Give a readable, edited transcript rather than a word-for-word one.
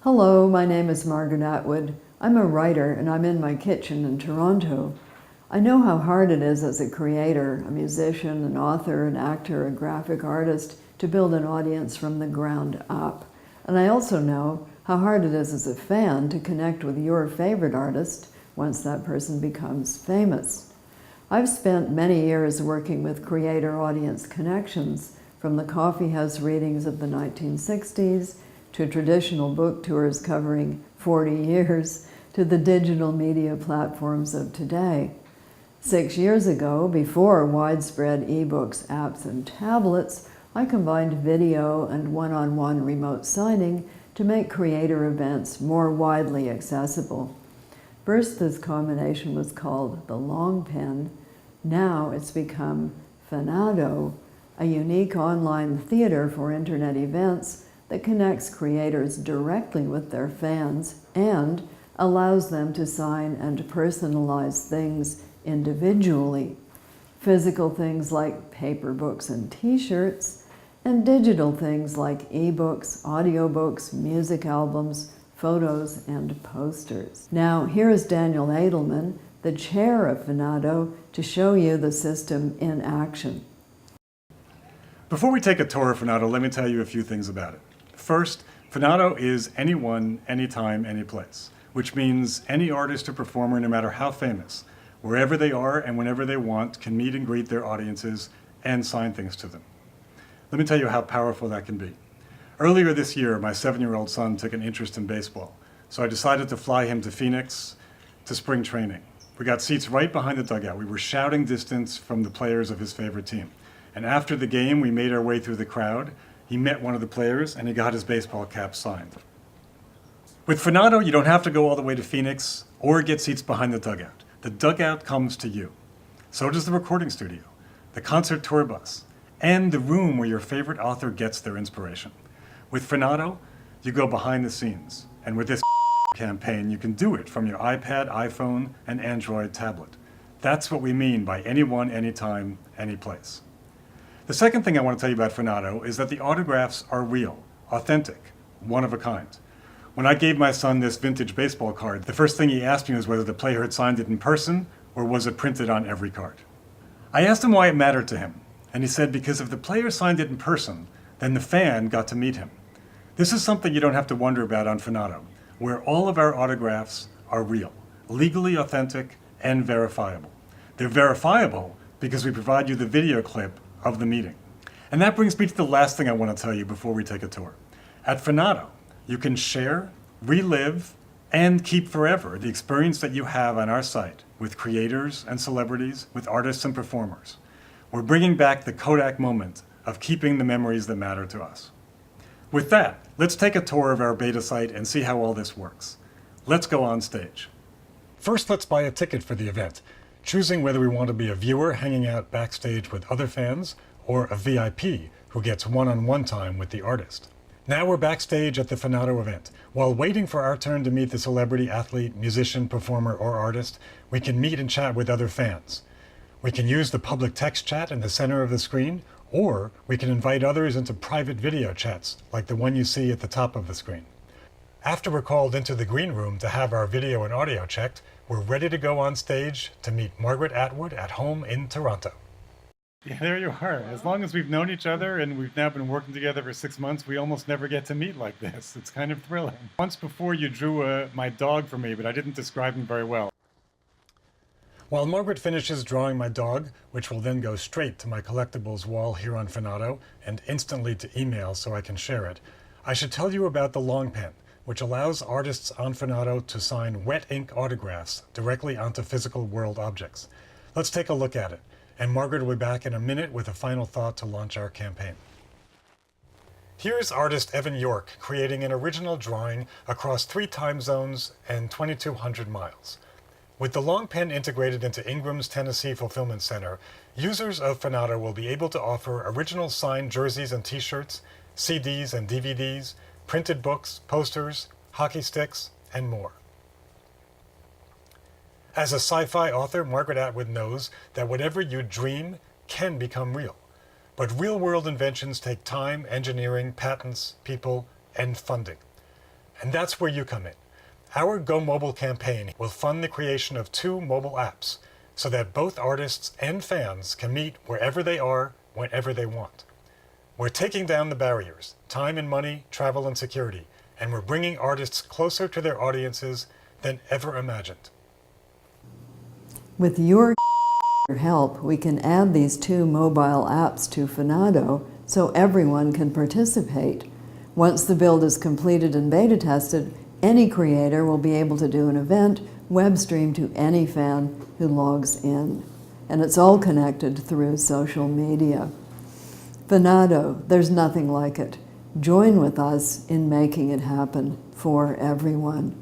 Hello, my name is Margaret Atwood. I'm a writer and I'm in my kitchen in Toronto. I know how hard it is as a creator, a musician, an author, an actor, a graphic artist, to build an audience from the ground up. And I also know how hard it is as a fan to connect with your favorite artist once that person becomes famous. I've spent many years working with creator-audience connections, from the coffeehouse readings of the 1960s to traditional book tours covering 40 years, to the digital media platforms of today. 6 years ago, before widespread ebooks, apps, and tablets, I combined video and one-on-one remote signing to make creator events more widely accessible. First, this combination was called the Long Pen. Now it's become Fanado, a unique online theater for internet events that connects creators directly with their fans and allows them to sign and personalize things individually. Physical things like paper books and t-shirts, and digital things like ebooks, audiobooks, music albums, photos, and posters. Now, here is Daniel Edelman, the chair of Fanado, to show you the system in action. Before we take a tour of Fanado, let me tell you a few things about it. First, Fanado is anyone, anytime, anyplace, which means any artist or performer, no matter how famous, wherever they are and whenever they want, can meet and greet their audiences and sign things to them. Let me tell you how powerful that can be. Earlier this year, my 7-year-old son took an interest in baseball, so I decided to fly him to Phoenix to spring training. We got seats right behind the dugout. We were shouting distance from the players of his favorite team. And after the game, we made our way through the crowd. He met one of the players and he got his baseball cap signed. With Fanado, you don't have to go all the way to Phoenix or get seats behind the dugout. The dugout comes to you. So does the recording studio, the concert tour bus, and the room where your favorite author gets their inspiration. With Fanado, you go behind the scenes. And with this campaign, you can do it from your iPad, iPhone, and Android tablet. That's what we mean by anyone, anytime, anyplace. The second thing I want to tell you about Fanado is that the autographs are real, authentic, one of a kind. When I gave my son this vintage baseball card, the first thing he asked me was whether the player had signed it in person or was it printed on every card. I asked him why it mattered to him, and he said because if the player signed it in person, then the fan got to meet him. This is something you don't have to wonder about on Fanado, where all of our autographs are real, legally authentic, and verifiable. They're verifiable because we provide you the video clip of the meeting. And that brings me to the last thing I want to tell you before we take a tour. At Fanado, you can share, relive, and keep forever the experience that you have on our site with creators and celebrities, with artists and performers. We're bringing back the Kodak moment of keeping the memories that matter to us. With that, let's take a tour of our beta site and see how all this works. Let's go on stage. First, let's buy a ticket for the event, choosing whether we want to be a viewer hanging out backstage with other fans or a VIP who gets one-on-one time with the artist. Now we're backstage at the Fanado event. While waiting for our turn to meet the celebrity, athlete, musician, performer, or artist, we can meet and chat with other fans. We can use the public text chat in the center of the screen, or we can invite others into private video chats, like the one you see at the top of the screen. After we're called into the green room to have our video and audio checked, we're ready to go on stage to meet Margaret Atwood at home in Toronto. Yeah, there you are. As long as we've known each other and we've now been working together for 6 months, we almost never get to meet like this. It's kind of thrilling. Once before you drew my dog for me, but I didn't describe him very well. While Margaret finishes drawing my dog, which will then go straight to my collectibles wall here on Fanado and instantly to email so I can share it, I should tell you about the Long Pen, which allows artists on Fanado to sign wet ink autographs directly onto physical world objects. Let's take a look at it, and Margaret will be back in a minute with a final thought to launch our campaign. Here's artist Evan York creating an original drawing across 3 time zones and 2,200 miles. With the Long Pen integrated into Ingram's Tennessee Fulfillment Center, users of Fanado will be able to offer original signed jerseys and t-shirts, CDs and DVDs, printed books, posters, hockey sticks, and more. As a sci-fi author, Margaret Atwood knows that whatever you dream can become real. But real-world inventions take time, engineering, patents, people, and funding. And that's where you come in. Our Go Mobile campaign will fund the creation of 2 mobile apps so that both artists and fans can meet wherever they are, whenever they want. We're taking down the barriers, time and money, travel and security, and we're bringing artists closer to their audiences than ever imagined. With your help, we can add these 2 mobile apps to Fanado so everyone can participate. Once the build is completed and beta tested, any creator will be able to do an event, web stream to any fan who logs in. And it's all connected through social media. Fanado, there's nothing like it. Join with us in making it happen for everyone.